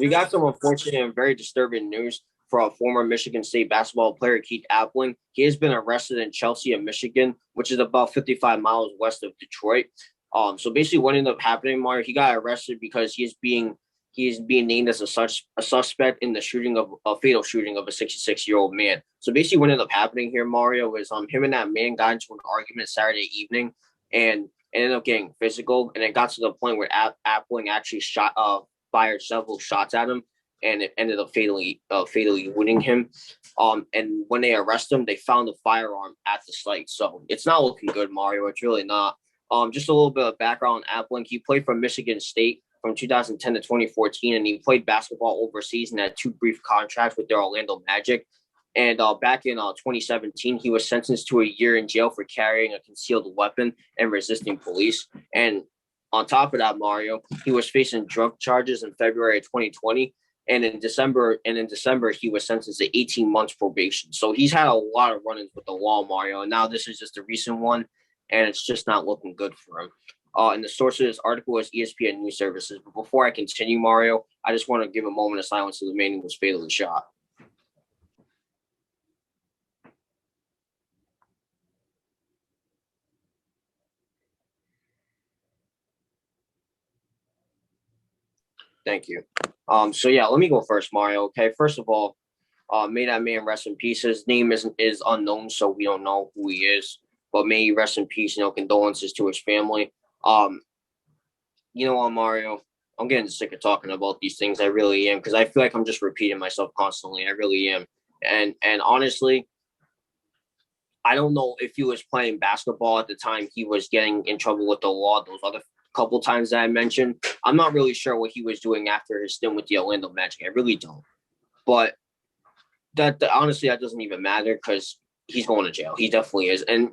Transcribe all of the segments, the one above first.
we got some unfortunate and very disturbing news for a former Michigan State basketball player, Keith Appling. He has been arrested in Chelsea, Michigan, which is about 55 miles west of Detroit. So basically, what ended up happening, Mario, he got arrested because he is being named as a suspect in the shooting of a fatal shooting of a 66-year-old man. So basically, what ended up happening here, Mario, is him and that man got into an argument Saturday evening, and it ended up getting physical, and it got to the point where Appling actually fired several shots at him, and it ended up fatally wounding him. And when they arrest him, they found a firearm at the site. So it's not looking good, Mario. It's really not. Just a little bit of background on Appling. He played for Michigan State from 2010 to 2014, and he played basketball overseas and had two brief contracts with the Orlando Magic. And back in 2017, he was sentenced to a year in jail for carrying a concealed weapon and resisting police. And on top of that, Mario, he was facing drug charges in February of 2020. And in December, he was sentenced to 18 months probation. So he's had a lot of run-ins with the law, Mario. And now this is just a recent one, and it's just not looking good for him. And the source of this article is ESPN News Services. But before I continue, Mario, I just want to give a moment of silence to the man who was fatally shot. Thank you. So yeah, let me go first, Mario. Okay, first of all, may that man rest in peace. His name is unknown, so we don't know who he is. But may he rest in peace. Condolences to his family. You know what, Mario? I'm getting sick of talking about these things. I really am, because I feel like I'm just repeating myself constantly. I really am. And honestly, I don't know if he was playing basketball at the time he was getting in trouble with the law. Those other couple times that I mentioned, I'm not really sure what he was doing after his stint with the Orlando Magic. I really don't. But that honestly, that doesn't even matter, because he's going to jail. He definitely is. And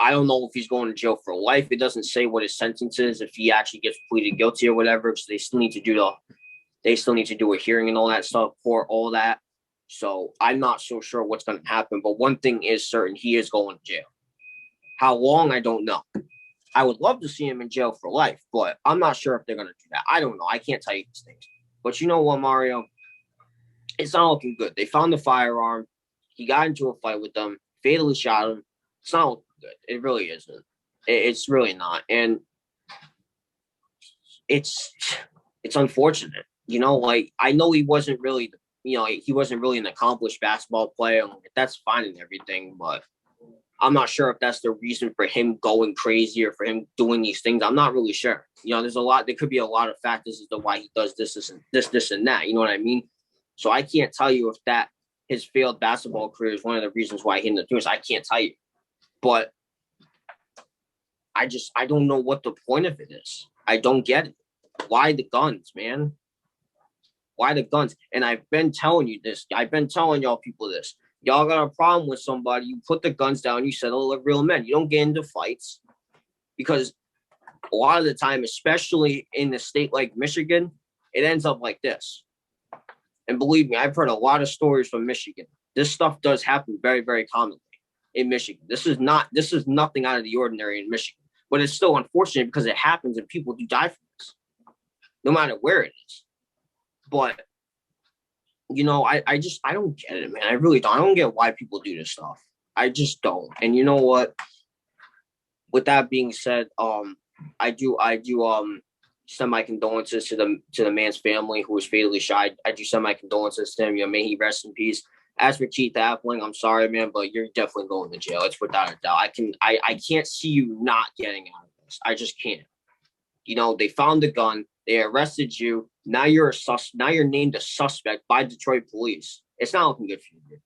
I don't know if he's going to jail for life. It doesn't say what his sentence is, if he actually gets pleaded guilty or whatever. So they still need to do a hearing and all that stuff for all that. So I'm not so sure what's going to happen. But one thing is certain: he is going to jail. How long, I don't know. I would love to see him in jail for life, but I'm not sure if they're going to do that. I don't know. I can't tell you these things. But you know what, Mario? It's not looking good. They found the firearm. He got into a fight with them, fatally shot him. It's not looking good. It really isn't. It's really not. And it's unfortunate. I know he wasn't really, an accomplished basketball player. That's fine and everything, but I'm not sure if that's the reason for him going crazy or for him doing these things. I'm not really sure. There could be a lot of factors as to why he does this and that. You know what I mean? So I can't tell you if his failed basketball career is one of the reasons why he ended up doing this. I can't tell you. But I don't know what the point of it is. I don't get it. Why the guns, man? Why the guns? And I've been telling you this. I've been telling y'all people this. Y'all got a problem with somebody, you put the guns down, you settle like real men. You don't get into fights, because a lot of the time, especially in a state like Michigan, it ends up like this. And believe me, I've heard a lot of stories from Michigan. This stuff does happen very, very commonly in Michigan. This is nothing out of the ordinary in Michigan, but it's still unfortunate because it happens and people do die from this, no matter where it is. But I don't get it, man. I really don't. I don't get why people do this stuff. I just don't. And you know what? With that being said, I do send my condolences to the man's family who was fatally shot. I do send my condolences to him. May he rest in peace. As for Keith Appling, I'm sorry, man, but you're definitely going to jail. It's without a doubt. I can't see you not getting out of this. I just can't. They found the gun. They arrested you. Now you're named a suspect by Detroit police. It's not looking good for you, dude.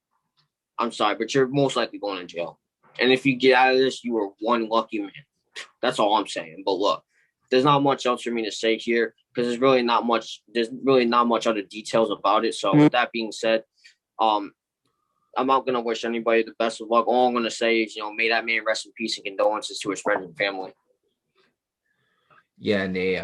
I'm sorry, but you're most likely going to jail. And if you get out of this, you are one lucky man. That's all I'm saying. But look, there's not much else for me to say here, because there's really not much other details about it. So with that being said, I'm not gonna wish anybody the best of luck. All I'm gonna say is, may that man rest in peace, and condolences to his friends and family. Yeah, Nate.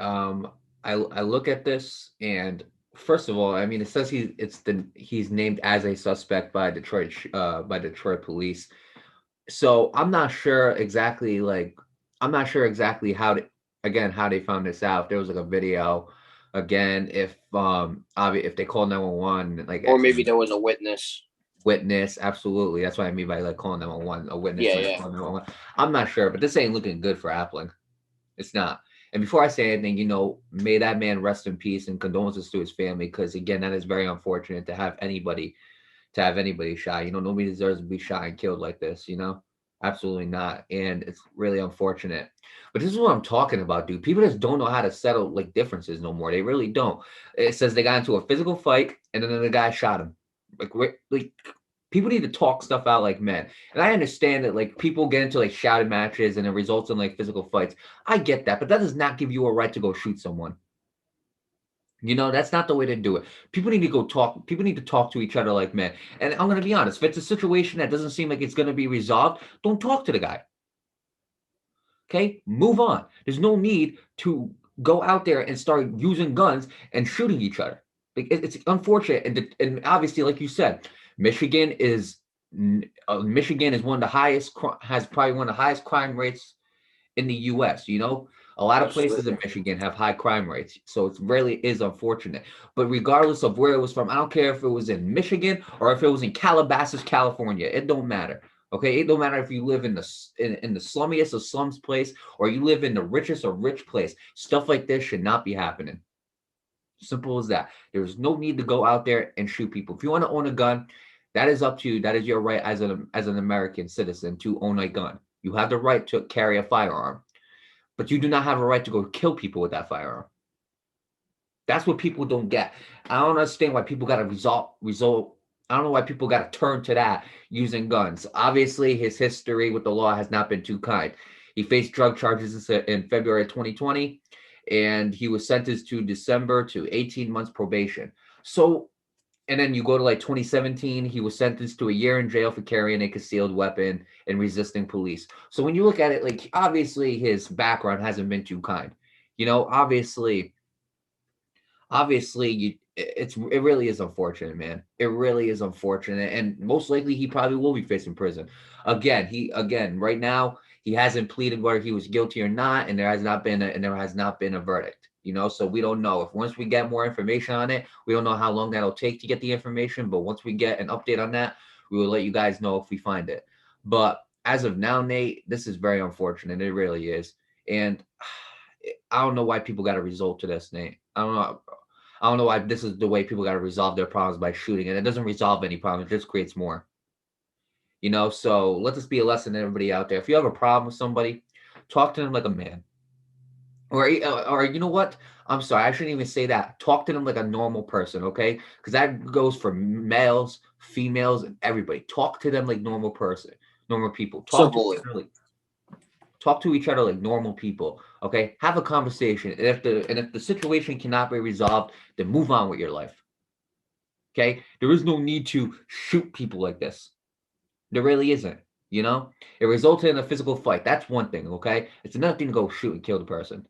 I look at this, and first of all, I mean, it says he's named as a suspect by Detroit police. So I'm not sure exactly how they found this out. There was like a video Again, if they call 911, like Or maybe there was a witness. witness, absolutely. That's what I mean by like calling 911. A witness Yeah, might yeah. call 911. I'm not sure, but this ain't looking good for Appling. It's not. And before I say anything, may that man rest in peace and condolences to his family, because again, that is very unfortunate to have anybody shot. Nobody deserves to be shot and killed like this. Absolutely not. And it's really unfortunate. But this is what I'm talking about, dude. People just don't know how to settle like differences no more. They really don't. It says they got into a physical fight and then the guy shot him. Like people need to talk stuff out like men. And I understand that like people get into like shouted matches and it results in like physical fights. I get that, but that does not give you a right to go shoot someone. That's not the way to do it. People need to go talk. People need to talk to each other like men. And I'm going to be honest, if it's a situation that doesn't seem like it's going to be resolved, don't talk to the guy. Okay? Move on. There's no need to go out there and start using guns and shooting each other. Like, it's unfortunate. And obviously, like you said, Michigan is one of the highest, has probably one of the highest crime rates in the US. A lot of places in Absolutely. Michigan have high crime rates, so it really is unfortunate. But regardless of where it was from, I don't care if it was in Michigan or if it was in Calabasas, California. It don't matter. Okay, it don't matter if you live in the slummiest of slums place or you live in the richest of rich place. Stuff like this should not be happening. Simple as that. There's no need to go out there and shoot people. If you want to own a gun, that is up to you. That is your right as an American citizen to own a gun. You have the right to carry a firearm, but you do not have a right to go kill people with that firearm. That's what people don't get. I don't understand why people got to result. I don't know why people got to turn to that using guns. Obviously, his history with the law has not been too kind. He faced drug charges in February 2020, and he was sentenced to December to 18 months probation. So, and then you go to like 2017, he was sentenced to a year in jail for carrying a concealed weapon and resisting police. So when you look at it, like obviously his background hasn't been too kind. Obviously it really is unfortunate, man. It really is unfortunate, and most likely he probably will be facing prison. Again, right now he hasn't pleaded whether he was guilty or not, and there has not been a verdict. So we don't know. If once we get more information on it, we don't know how long that'll take to get the information. But once we get an update on that, we will let you guys know if we find it. But as of now, Nate, this is very unfortunate. It really is, and I don't know why people got to resort to this, Nate. I don't know why this is the way people got to resolve their problems by shooting, and it doesn't resolve any problem. It just creates more. So let this be a lesson to everybody out there. If you have a problem with somebody, talk to them like a man. Or you know what? I'm sorry, I shouldn't even say that. Talk to them like a normal person, okay? Because that goes for males, females, and everybody. Talk to them like normal people. Civilly. Talk to each other like normal people. Okay, have a conversation. And if the situation cannot be resolved, then move on with your life. Okay, there is no need to shoot people like this. There really isn't. It resulted in a physical fight. That's one thing. Okay, it's another thing to go shoot and kill the person.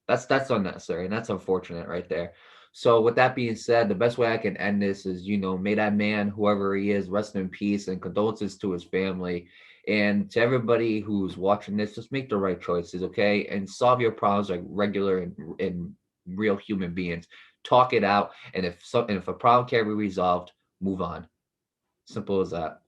That's unnecessary and that's unfortunate right there. So with that being said, the best way I can end this is, may that man, whoever he is, rest in peace, and condolences to his family. And to everybody who's watching this, just make the right choices, okay? And solve your problems like regular and real human beings. Talk it out, and if a problem can't be resolved, move on. Simple as that.